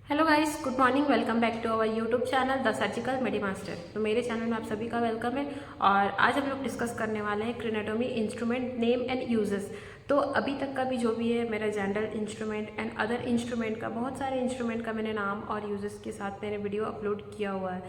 Hello guys, good morning. Welcome back to our YouTube channel the surgical medi master. तो मेरे channel में आप सभी का वेलकम है। और आज हम लोग डिस्कस करने वाले हैं क्रेनेटोमी इंस्ट्रूमेंट नेम एंड यूजेस। तो अभी तक का भी जो भी है मेरा general instrument and other instrument का, बहुत सारे इंस्ट्रूमेंट का मैंने नाम और यूजेस के साथ मैंने वीडियो अपलोड किया हुआ है।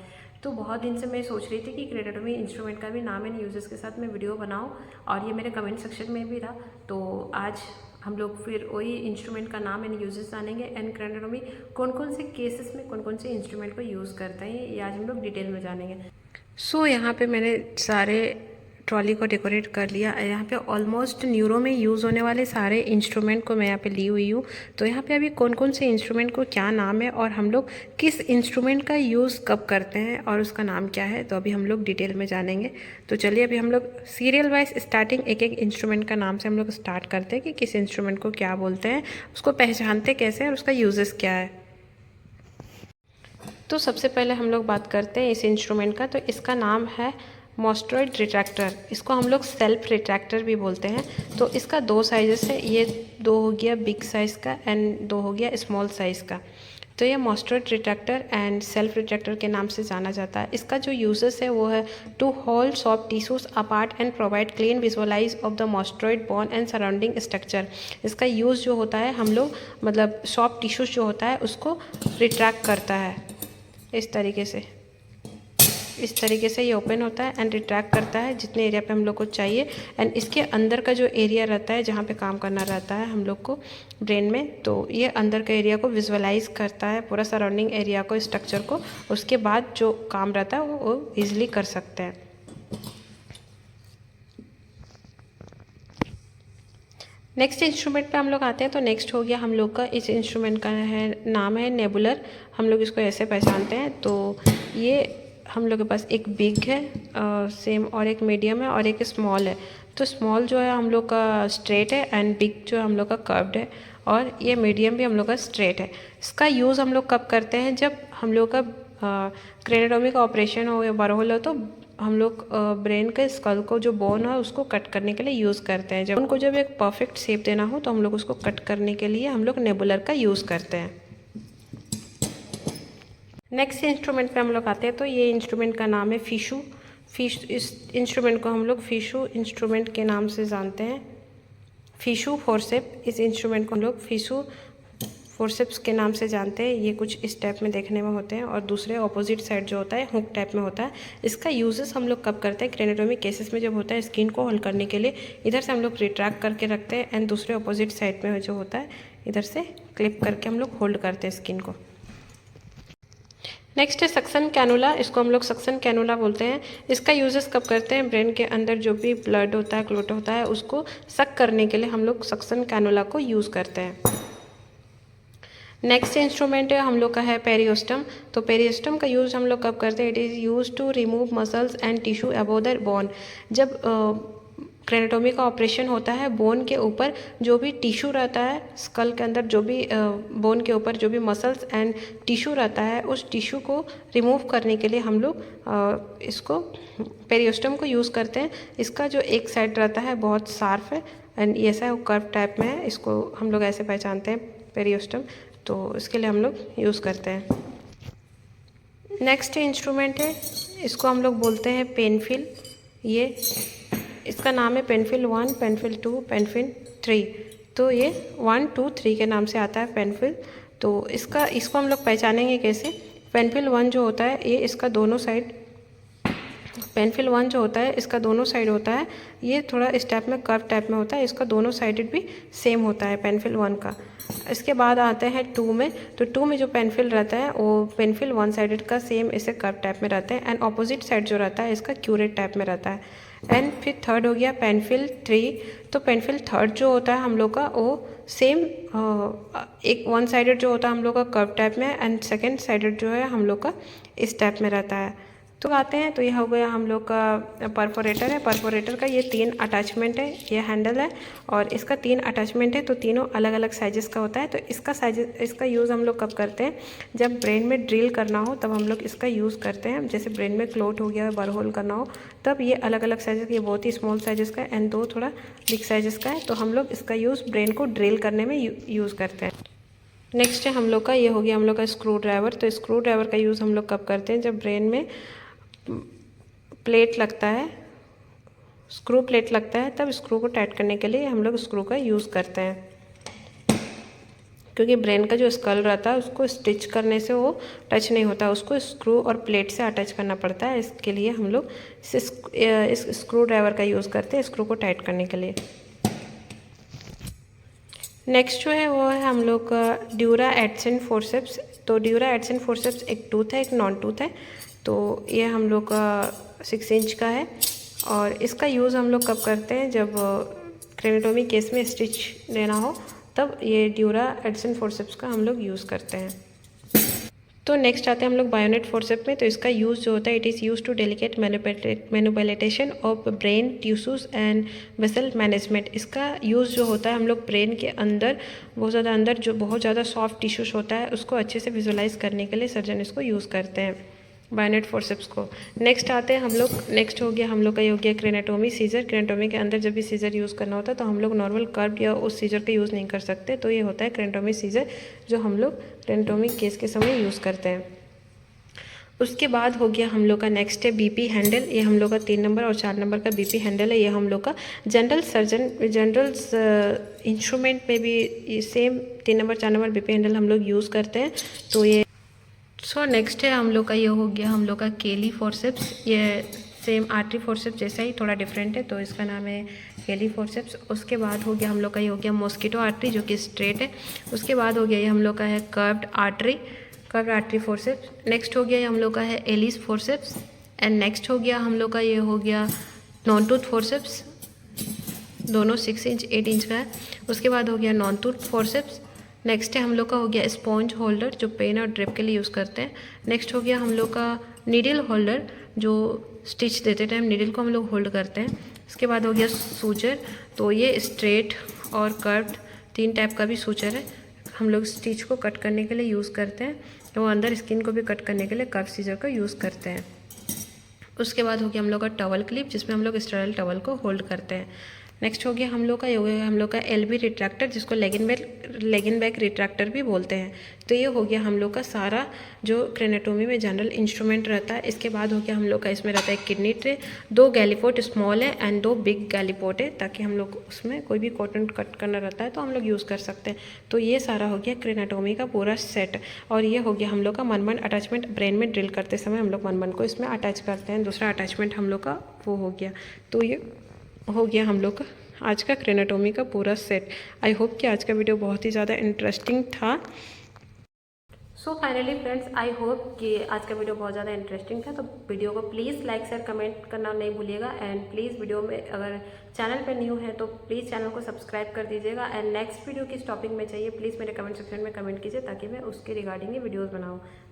तो बहुत दिन से मैं सोच रही थी कि क्रेनेटोमी इंस्ट्रूमेंट का भी नाम एंड यूजेस के साथ मैं वीडियो बनाऊँ, और ये मेरे कमेंट सेक्शन में भी था। तो आज हम लोग फिर वही इंस्ट्रूमेंट का नाम एंड यूजेस जानेंगे एंड क्रेनेटोमी कौन कौन से केसेस में कौन कौन से इंस्ट्रूमेंट को यूज़ करते हैं, ये आज हम लोग डिटेल में जानेंगे। यहाँ पे मैंने सारे ट्रॉली को डेकोरेट कर लिया। यहाँ पे ऑलमोस्ट न्यूरो में यूज़ होने वाले सारे इंस्ट्रूमेंट को मैं यहाँ पे ली हुई हूँ। तो यहाँ पे अभी कौन कौन से इंस्ट्रूमेंट को क्या नाम है और हम लोग किस इंस्ट्रूमेंट का यूज़ कब करते हैं और उसका नाम क्या है, तो अभी हम लोग डिटेल में जानेंगे। तो चलिए अभी हम लोग सीरियल वाइज स्टार्टिंग एक एक इंस्ट्रूमेंट का नाम से हम लोग स्टार्ट करते हैं कि किस इंस्ट्रूमेंट को क्या बोलते हैं, उसको पहचानते कैसे हैं और उसका यूजेस क्या है। तो सबसे पहले हम लोग बात करते हैं इस इंस्ट्रूमेंट का। तो इसका नाम है मोस्ट्रॉइड रिट्रैक्टर। इसको हम लोग सेल्फ रिट्रैक्टर भी बोलते हैं। तो इसका दो साइजेस है, ये दो हो गया बिग साइज़ का एंड दो हो गया स्मॉल साइज़ का। तो ये मोस्ट्रॉइड रिट्रैक्टर एंड सेल्फ रिट्रैक्टर के नाम से जाना जाता है। इसका जो यूजेस है वो है to hold soft tissues apart and provide clean visualize of the mastoid bone and surrounding structure. इसका यूज़ जो होता है, हम लोग मतलब सॉफ्ट टिश्यूज जो होता है उसको रिट्रैक्ट करता है। इस तरीके से ये ओपन होता है एंड रिट्रैक्ट करता है जितने एरिया पे हम लोग को चाहिए। एंड इसके अंदर का जो एरिया रहता है जहाँ पे काम करना रहता है हम लोग को ब्रेन में, तो ये अंदर का एरिया को विजुअलाइज करता है, पूरा सराउंडिंग एरिया को, स्ट्रक्चर को। उसके बाद जो काम रहता है वो ईजिली कर सकते हैं। नेक्स्ट इंस्ट्रूमेंट पे हम लोग आते हैं। तो नेक्स्ट हो गया हम लोग का, इस इंस्ट्रूमेंट का नाम है नेबुलर। हम लोग इसको ऐसे पहचानते हैं। तो ये हम लोग के पास एक बिग है सेम, और एक मीडियम है और एक स्मॉल है। तो स्मॉल जो है हम लोग का स्ट्रेट है एंड बिग जो है हम लोग का कर्व्ड है, और ये मीडियम भी हम लोग का स्ट्रेट है। इसका यूज़ हम लोग कब करते हैं, जब हम लोग का क्रेनेटोमी का ऑपरेशन हो या बरहोल हो, तो हम लोग ब्रेन के स्कल को जो बोन है उसको कट करने के लिए यूज़ करते हैं। जब उनको जब एक परफेक्ट शेप देना हो तो हम लोग उसको कट करने के लिए हम लोग नेबुलर का यूज़ करते हैं। नेक्स्ट इंस्ट्रूमेंट पे हम लोग आते हैं। तो ये इंस्ट्रूमेंट का नाम है फिशू। इस इंस्ट्रूमेंट को हम लोग फिशू इंस्ट्रूमेंट के नाम से जानते हैं। फिशू फोर्सेप, इस इंस्ट्रूमेंट को हम लोग फिशू फोर्सेप्स के नाम से जानते हैं। ये कुछ इस टाइप में देखने में होते हैं, और दूसरे ऑपोजिट साइड जो होता है हुक टाइप में होता है। इसका यूजेस हम लोग कब करते हैं, क्रेनेटोमी केसेस में जब होता है स्किन को होल्ड करने के लिए, इधर से हम लोग रिट्रैक्ट करके रखते हैं एंड दूसरे ऑपोजिट साइड में जो होता है इधर से क्लिप करके हम लोग होल्ड करते हैं स्किन को। नेक्स्ट है सक्शन कैनुला। इसको हम लोग सक्शन कैनुला बोलते हैं। इसका यूजेस कब करते हैं, ब्रेन के अंदर जो भी ब्लड होता है, क्लोट होता है, उसको सक करने के लिए हम लोग सक्शन कैनुला को यूज़ करते हैं। नेक्स्ट इंस्ट्रूमेंट है हम लोग का है पेरियोस्टम। तो पेरियोस्टम का यूज़ हम लोग कब करते हैं, it is use to remove muscles and tissue above the bone. जब क्रेनेटोमी का ऑपरेशन होता है, बोन के ऊपर जो भी टिश्यू रहता है, स्कल के अंदर जो भी बोन के ऊपर जो भी मसल्स एंड टिश्यू रहता है, उस टिश्यू को रिमूव करने के लिए हम लोग इसको पेरियोस्टम को यूज़ करते हैं। इसका जो एक साइड रहता है बहुत शार्प है एंड ऐसा कर्व टाइप में है, इसको हम लोग ऐसे पहचानते हैं पेरियोस्टम। तो इसके लिए हम लोग यूज़ करते हैं। नेक्स्ट इंस्ट्रूमेंट है, इसको हम लोग बोलते हैं पेनफिल। ये इसका नाम है पेनफिल 1, पेनफिल 2, पेनफिल 3। तो ये 1, 2, 3 के नाम से आता है पेनफिल। तो इसको हम लोग पहचानेंगे कैसे। पेनफिल 1 जो होता है, ये इसका दोनों साइड, पेनफिल 1 जो होता है इसका दोनों साइड होता है, ये थोड़ा इस टाइप में कर्व टाइप में होता है। इसका दोनों साइडेड भी सेम होता है पेनफिल 1 का। इसके बाद आते हैं 2 में। तो 2 में जो पेनफिल रहता है वो पेनफिल 1 साइडेड का सेम ऐसे कर्व टाइप में रहता है, एंड ऑपोजिट साइड जो रहता है इसका क्यूरेट टाइप में रहता है। एंड फिर थर्ड हो गया पेनफिल 3। तो पेनफिल थर्ड जो होता है हम लोग का वो सेम एक 1 साइडेड जो होता है हम लोग का कर्व टाइप में, एंड सेकेंड साइडेड जो है हम लोग का इस टाइप में रहता है। तो आते हैं, तो यह हो गया हम लोग का परफोरेटर है। परफोरेटर का ये 3 अटैचमेंट है, ये हैंडल है और इसका 3 अटैचमेंट है। तो तीनों अलग अलग साइजेस का होता है। तो इसका यूज़ हम लोग कब करते हैं, जब ब्रेन में ड्रिल करना हो तब हम लोग इसका यूज़ करते हैं। जैसे ब्रेन में क्लोट हो गया, बरहोल करना हो, तब ये अलग अलग साइजेस, ये बहुत ही स्मॉल साइजेस का है एंड 2 थोड़ा बिग साइजेस का है। तो हम लोग इसका यूज़ ब्रेन को ड्रिल करने में यूज़ करते हैं। नेक्स्ट है हम लोग का, ये हो गया हम लोग का स्क्रू ड्राइवर। तो स्क्रू ड्राइवर का यूज़ हम लोग कब करते हैं, जब ब्रेन में प्लेट लगता है, स्क्रू प्लेट लगता है, तब स्क्रू को टाइट करने के लिए हम लोग स्क्रू का यूज़ करते हैं। क्योंकि ब्रेन का जो स्कल रहता है उसको स्टिच करने से वो टच नहीं होता, उसको स्क्रू और प्लेट से अटैच करना पड़ता है। इसके लिए हम लोग इस स्क्रू ड्राइवर का यूज़ करते हैं स्क्रू को टाइट करने के लिए। नेक्स्ट जो है वो है हम लोग का ड्यूरा एडसेंट फोर्सेप्स। तो ड्यूरा एडसेंट फोर्सेप्स एक टूथ है, एक नॉन टूथ है। तो ये हम लोग का 6 इंच का है और इसका यूज़ हम लोग कब करते हैं, जब क्रेनेटोमी केस में स्टिच देना हो, तब ये ड्यूरा एडसेंट फोर्सेप्स का हम लोग यूज़ करते हैं। तो नेक्स्ट आते हैं हम लोग बायोनेट फोर्सेप में। तो इसका यूज़ जो होता है, it is use to delicate manipulation of brain tissues and vessel management. इसका यूज़ जो होता है हम लोग ब्रेन के अंदर, बहुत ज़्यादा अंदर जो बहुत ज़्यादा सॉफ्ट टिश्यूज होता है उसको अच्छे से विजुअलाइज करने के लिए सर्जन इसको यूज़ करते हैं, बायोनेट फोर्सेप्स को। नेक्स्ट आते हैं हम लोग, नेक्स्ट हो गया हम लोग का, ये हो गया क्रेनेटोमी सीजर। क्रेनेटोमी के अंदर जब भी सीजर यूज़ करना होता है तो हम लोग नॉर्मल कर्व या उस सीजर का यूज़ नहीं कर सकते। तो ये होता है क्रेनेटोमी सीजर, जो हम लोग क्रेनेटोमी केस के समय यूज़ करते हैं। उसके बाद हो गया हम लोग का नेक्स्ट है बीपी हैंडल। ये हम लोग का 3 नंबर और 4 नंबर का बीपी हैंडल है। ये हम लोग का जनरल इंस्ट्रूमेंट में भी same 3 number 4 number BP handle हम लोग यूज़ करते हैं। तो ये नेक्स्ट है हम लोग का, ये हो गया हम लोग का केली फोर्सेप्स। ये सेम आर्टरी फोर्सेप्स जैसा ही थोड़ा डिफरेंट है, तो इसका नाम है केली फोर्सेप्स। उसके बाद हो गया हम लोग का, ये हो गया मॉस्किटो आर्टरी जो कि स्ट्रेट है। उसके बाद हो गया ये हम लोग का है कर्व्ड आर्टरी फोर्सेप्स। नेक्स्ट हो गया ये हम लोग का है एलिस फोर्सेप्स। एंड नेक्स्ट हो गया हम लोग का, ये हो गया नॉन टूथ फोर्सेप्स। दोनों 6 इंच 8 इंच का है। उसके बाद हो गया नॉन टूथ फोर्सेप्स। नेक्स्ट है हम लोग का हो गया स्पॉन्ज होल्डर, जो पेन और ड्रिप के लिए यूज़ करते हैं। नेक्स्ट हो गया हम लोग का नीडल होल्डर, जो स्टिच देते टाइम नीडल को हम लोग होल्ड करते हैं। इसके बाद हो गया सूचर। तो ये स्ट्रेट और कर्व्ड 3 टाइप का भी सूचर है, हम लोग स्टिच को कट करने के लिए यूज़ करते हैं। तो अंदर स्किन को भी कट करने के लिए कर्व सीजर का यूज़ करते हैं। उसके बाद हो गया हम लोग का टवल क्लिप, जिसमें हम लोग स्टेराइल टवल को होल्ड करते हैं। नेक्स्ट हो गया हम लोग का, ये हो गया हम लोग का एलबी रिट्रैक्टर, जिसको लेगिन बैक रिट्रैक्टर भी बोलते हैं। तो ये हो गया हम लोग का सारा जो क्रेनेटोमी में जनरल इंस्ट्रूमेंट रहता है। इसके बाद हो गया हम लोग का, इसमें रहता है किडनी ट्रे, 2 गैलीपोर्ट स्मॉल है एंड 2 बिग गैलीपोर्ट है, ताकि हम लोग उसमें कोई भी कॉटन कट करना रहता है तो हम लोग यूज़ कर सकते हैं। तो ये सारा हो गया क्रेनेटोमी का पूरा सेट। और ये हो गया हम लोग का मनमन अटैचमेंट। ब्रेन में ड्रिल करते समय हम लोग मनमन को इसमें अटैच करते हैं। दूसरा अटैचमेंट हम लोग का वो हो गया। तो ये हो गया हम लोग का आज का क्रेनेटोमी का पूरा सेट। आई होप कि आज का वीडियो बहुत ही ज़्यादा इंटरेस्टिंग था। So finally friends, I hope कि आज का वीडियो बहुत ज़्यादा इंटरेस्टिंग था। तो वीडियो को प्लीज़ लाइक शेयर कमेंट करना नहीं भूलिएगा। एंड प्लीज़ वीडियो में अगर चैनल पर न्यू है तो प्लीज़ चैनल को सब्सक्राइब कर दीजिएगा। एंड नेक्स्ट वीडियो किस टॉपिक में चाहिए प्लीज़ मेरे कमेंट सेक्शन में कमेंट कीजिए, ताकि मैं उसके रिगार्डिंग ही वीडियोज़ बनाऊँ।